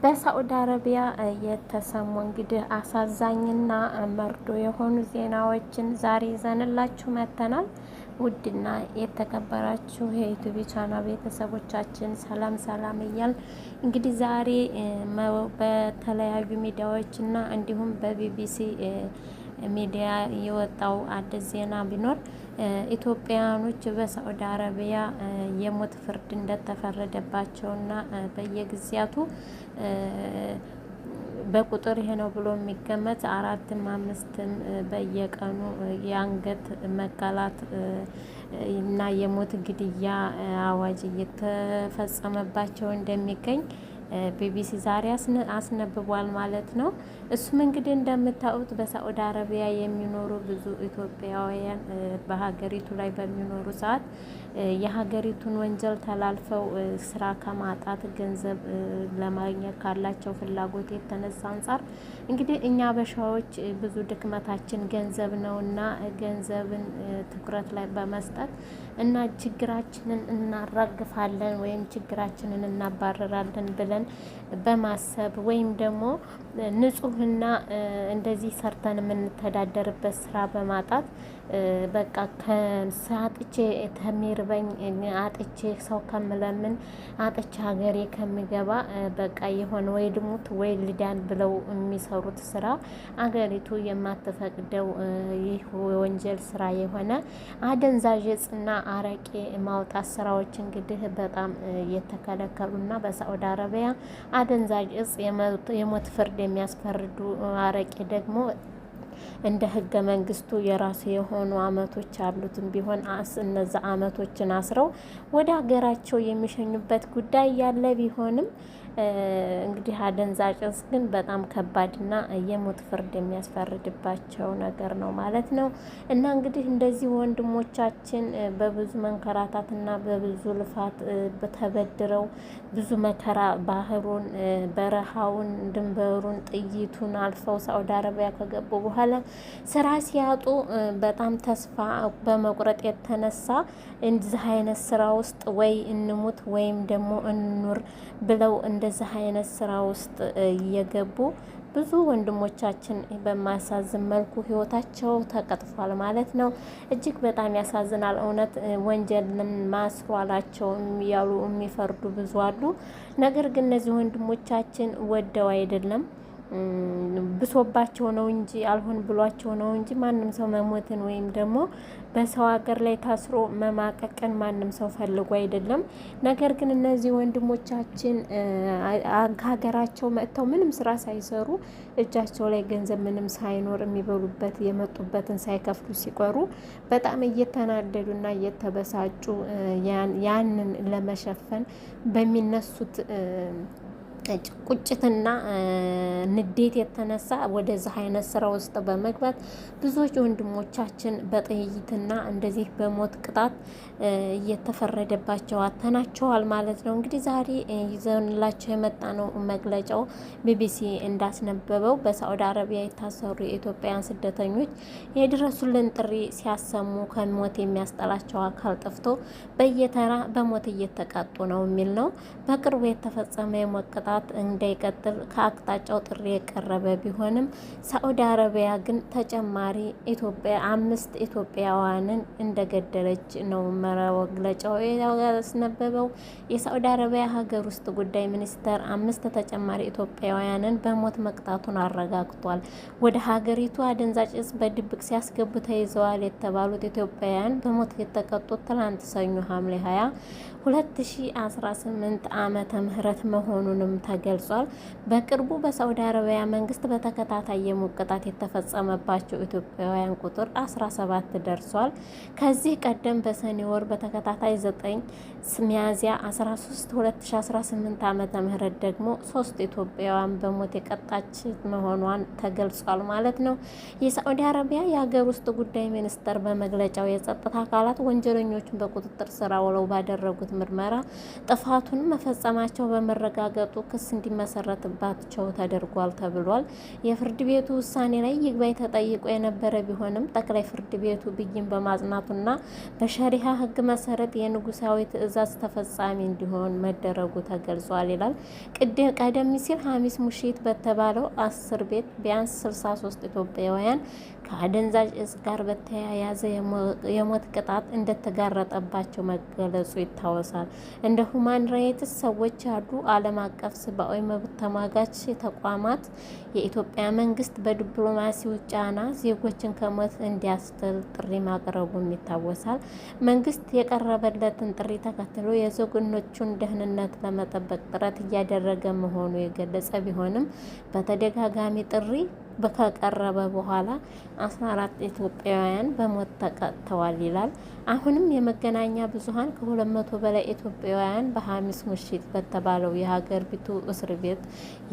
በሳዑዲ አረቢያ የተሰሙ እንግዲህ አሳዛኝና መርዶ የሆኑ ዜናዎችን ዛሬ ይዘንላችሁ መጥተናል። ውድና የተከበራችሁ የዩቲዩብ ቻናል ቤተሰቦቻችን ሰላም ሰላም እያል እንግዲህ ዛሬ በተለያዩ ሚዲያዎችና እንዲሁም በቢቢሲ ሚዲያ የወጣው አዲስ ዜና ቢኖር ኢትዮጵያውያኖች በሳዑዲ አረቢያ የሞት ፍርድ እንደተፈረደባቸውና በየጊዜያቱ በቁጥር ይሄ ነው ብሎ የሚገመት አራትም አምስትም በየቀኑ የአንገት መቀላት እና የሞት ግድያ አዋጅ እየተፈጸመባቸው እንደሚገኝ ቢቢሲ ዛሬ አስነብቧል ማለት ነው። እሱም እንግዲህ እንደምታዩት በሳዑዲ አረቢያ የሚኖሩ ብዙ ኢትዮጵያውያን በሀገሪቱ ላይ በሚኖሩ ሰዓት የሀገሪቱን ወንጀል ተላልፈው ስራ ከማጣት ገንዘብ ለማግኘት ካላቸው ፍላጎት የተነሳ አንጻር እንግዲህ እኛ አበሻዎች ብዙ ድክመታችን ገንዘብ ነውና ገንዘብን ትኩረት ላይ በመስጠት እና ችግራችንን እናራግፋለን ወይም ችግራችንን እናባረራለን ብለን በማሰብ ወይም ደግሞ ንጹህና እንደዚህ ሰርተን የምንተዳደርበት ስራ በማጣት በቃ ከሳጥቼ ተሚርበኝ አጥቼ ሰው ከምለምን አጥቼ ሀገሬ ከሚገባ በቃ የሆነ ወይ ልሙት ወይ ልዳን ብለው የሚሰሩት ስራ አገሪቱ የማትፈቅደው ይህ ወንጀል ስራ የሆነ አደንዛዥ እጽና አረቄ ማውጣት ስራዎች እንግዲህ በጣም የተከለከሉና በሳዑዲ አረቢያ አደንዛዥ እጽ የሞት ፍርድ የሚያስፈርዱ አረቄ ደግሞ እንደ ህገ መንግስቱ የራሱ የሆኑ አመቶች አሉትም ቢሆን እነዛ አመቶችን አስረው ወደ ሀገራቸው የሚሸኙበት ጉዳይ ያለ ቢሆንም እንግዲህ አደንዛዥ እጽ ግን በጣም ከባድና የሞት ፍርድ የሚያስፈርድባቸው ነገር ነው ማለት ነው። እና እንግዲህ እንደዚህ ወንድሞቻችን በብዙ መንከራታትና በብዙ ልፋት ተበድረው ብዙ መከራ ባህሩን፣ በረሃውን፣ ድንበሩን፣ ጥይቱን አልፈው ሳዑዲ አረቢያ ከገቡ በኋላ ስራ ሲያጡ በጣም ተስፋ በመቁረጥ የተነሳ እንደዚህ አይነት ስራ ውስጥ ወይ እንሙት ወይም ደግሞ እንኑር ብለው እንደዚህ አይነት ስራ ውስጥ እየገቡ ብዙ ወንድሞቻችን በማያሳዝን መልኩ ህይወታቸው ተቀጥፏል ማለት ነው። እጅግ በጣም ያሳዝናል። እውነት ወንጀልን ማስሯላቸው ያሉ የሚፈርዱ ብዙ አሉ። ነገር ግን እነዚህ ወንድሞቻችን ወደው አይደለም ብሶባቸው ነው እንጂ አልሆን ብሏቸው ነው እንጂ ማንም ሰው መሞትን ወይም ደግሞ በሰው ሀገር ላይ ታስሮ መማቀቅን ማንም ሰው ፈልጎ አይደለም። ነገር ግን እነዚህ ወንድሞቻችን ከሀገራቸው መጥተው ምንም ስራ ሳይሰሩ እጃቸው ላይ ገንዘብ ምንም ሳይኖር የሚበሉበት የመጡበትን ሳይከፍሉ ሲቀሩ በጣም እየተናደዱና እየተበሳጩ ያንን ለመሸፈን በሚነሱት ቁጭትና ንዴት የተነሳ ወደዚህ አይነት ስራ ውስጥ በመግባት ብዙዎች ወንድሞቻችን በጥይትና እንደዚህ በሞት ቅጣት እየተፈረደባቸው አተናቸዋል ማለት ነው። እንግዲህ ዛሬ ይዘንላቸው የመጣ ነው መግለጫው ቢቢሲ እንዳስነበበው በሳዑዲ አረቢያ የታሰሩ የኢትዮጵያውያን ስደተኞች የድረሱልን ጥሪ ሲያሰሙ ከሞት የሚያስጠላቸው አካል ጠፍቶ በየተራ በሞት እየተቀጡ ነው የሚል ነው። በቅርቡ የተፈጸመ የሞት ቅጣት እንዳይቀጥል ከአቅጣጫው ጥሪ የቀረበ ቢሆንም ሳዑዲ አረቢያ ግን ተጨማሪ 5 ኢትዮጵያውያንን እንደገደለች ነው መግለጫው ያስነበበው። የሳዑዲ አረቢያ ሀገር ውስጥ ጉዳይ ሚኒስቴር 5 ተጨማሪ ኢትዮጵያውያንን በሞት መቅጣቱን አረጋግጧል። ወደ ሀገሪቱ አደንዛዥ እጽ በድብቅ ሲያስገቡ ተይዘዋል የተባሉት ኢትዮጵያውያን በሞት የተቀጡት ትናንት ሰኞ ሐምሌ 20 2018 ዓመተ ምህረት መሆኑንም ተገልጿል። በቅርቡ በሳዑዲ አረቢያ መንግስት በተከታታይ የሞት ቅጣት የተፈጸመባቸው ኢትዮጵያውያን ቁጥር 17 ደርሷል። ከዚህ ቀደም በሰኔ ወር በተከታታይ 9 ሚያዝያ 13 2018 ዓመተ ምህረት ደግሞ 3 ኢትዮጵያውያን በሞት የቀጣች መሆኗን ተገልጿል ማለት ነው። የሳዑዲ አረቢያ የሀገር ውስጥ ጉዳይ ሚኒስቴር በመግለጫው የጸጥታ አካላት ወንጀለኞቹን በቁጥጥር ስር ውለው ባደረጉት ምርመራ ጥፋቱን መፈጸማቸው በመረጋገጡ ክስ እንዲመሰረትባቸው ተደርጓል ተብሏል። የፍርድ ቤቱ ውሳኔ ላይ ይግባኝ ተጠይቆ የነበረ ቢሆንም ጠቅላይ ፍርድ ቤቱ ብይን በማጽናቱና በሸሪሃ ሕግ መሰረት የንጉሳዊ ትዕዛዝ ተፈጻሚ እንዲሆን መደረጉ ተገልጿል ይላል። ቀደም ሲል ሐሚስ ሙሺት በተባለው እስር ቤት ቢያንስ 63 ኢትዮጵያውያን ከአደንዛዥ እጽ ጋር በተያያዘ የሞት ቅጣት እንደተጋረጠባቸው መገለጹ ይታወሳል። እንደ ሁማን ራይትስ ሰዎች ያሉ ዓለም አቀፍ ሰብአዊ መብት ተሟጋች ተቋማት የኢትዮጵያ መንግስት በዲፕሎማሲው ጫና ዜጎችን ከሞት እንዲያስጥል ጥሪ ማቅረቡም ይታወሳል። መንግስት የቀረበለትን ጥሪ ተከትሎ የዜጎቹን ደህንነት ለመጠበቅ ጥረት እያደረገ መሆኑ የገለጸ ቢሆንም በተደጋጋሚ ጥሪ ከቀረበ በኋላ 14 ኢትዮጵያውያን በሞት ተቀጥተዋል ይላል። አሁንም የመገናኛ ብዙኃን ከ200 በላይ ኢትዮጵያውያን በሐሚስ ሙሺት በተባለው የሀገሪቱ እስር ቤት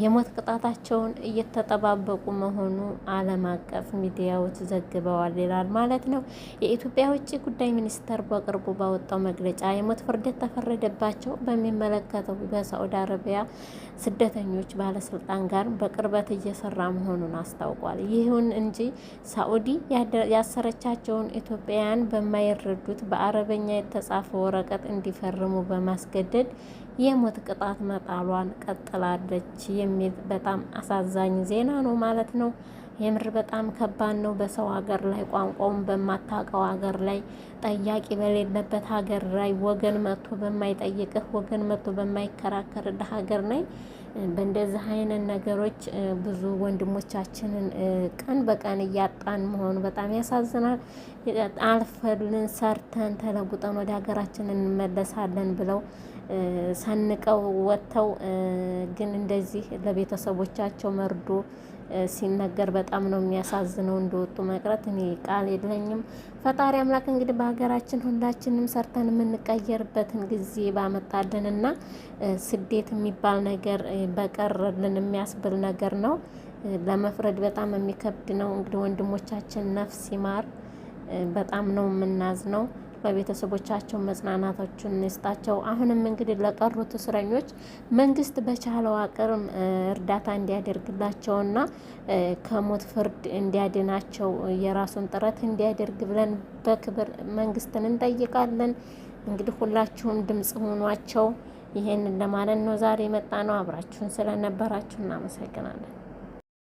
የሞት ቅጣታቸውን እየተጠባበቁ መሆኑ ዓለም አቀፍ ሚዲያዎች ዘግበዋል ይላል ማለት ነው። የኢትዮጵያ ውጭ ጉዳይ ሚኒስቴር በቅርቡ ባወጣው መግለጫ የሞት ፍርድ የተፈረደባቸው በሚመለከተው በሳዑዲ አረቢያ ስደተኞች ባለስልጣን ጋር በቅርበት እየሰራ መሆኑን አስታውቋል። ይሁን እንጂ ሳዑዲ ያሰረቻቸውን ኢትዮጵያውያን በማይረዱት በአረበኛ የተጻፈ ወረቀት እንዲፈርሙ በማስገደድ የሞት ቅጣት መጣሏን ቀጥላለች የሚል በጣም አሳዛኝ ዜና ነው ማለት ነው። የምር በጣም ከባድ ነው። በሰው ሀገር ላይ ቋንቋውን በማታውቀው ሀገር ላይ ጠያቂ በሌለበት ሀገር ላይ ወገን መጥቶ በማይጠይቅህ ወገን መጥቶ በማይከራከርልህ ሀገር ላይ በእንደዚህ አይነት ነገሮች ብዙ ወንድሞቻችንን ቀን በቀን እያጣን መሆኑ በጣም ያሳዝናል። አልፈልን ሰርተን ተለውጠን ወደ ሀገራችን እንመለሳለን ብለው ሰንቀው ወጥተው ግን እንደዚህ ለቤተሰቦቻቸው መርዶ ሲነገር በጣም ነው የሚያሳዝነው። እንደወጡ መቅረት እኔ ቃል የለኝም። ፈጣሪ አምላክ እንግዲህ በሀገራችን ሁላችንም ሰርተን የምንቀየርበትን ጊዜ ባመጣልንና ስደት የሚባል ነገር በቀረልን የሚያስብል ነገር ነው። ለመፍረድ በጣም የሚከብድ ነው። እንግዲህ ወንድሞቻችን ነፍስ ይማር። በጣም ነው የምናዝነው። ለቤተሰቦቻቸው መጽናናቶችን እንስጣቸው። አሁንም እንግዲህ ለቀሩት እስረኞች መንግስት በቻለው አቅም እርዳታ እንዲያደርግላቸውና ከሞት ፍርድ እንዲያድናቸው የራሱን ጥረት እንዲያደርግ ብለን በክብር መንግስትን እንጠይቃለን። እንግዲህ ሁላችሁም ድምጽ ሆኗቸው። ይሄንን ለማለት ነው ዛሬ የመጣ ነው። አብራችሁን ስለነበራችሁ እናመሰግናለን።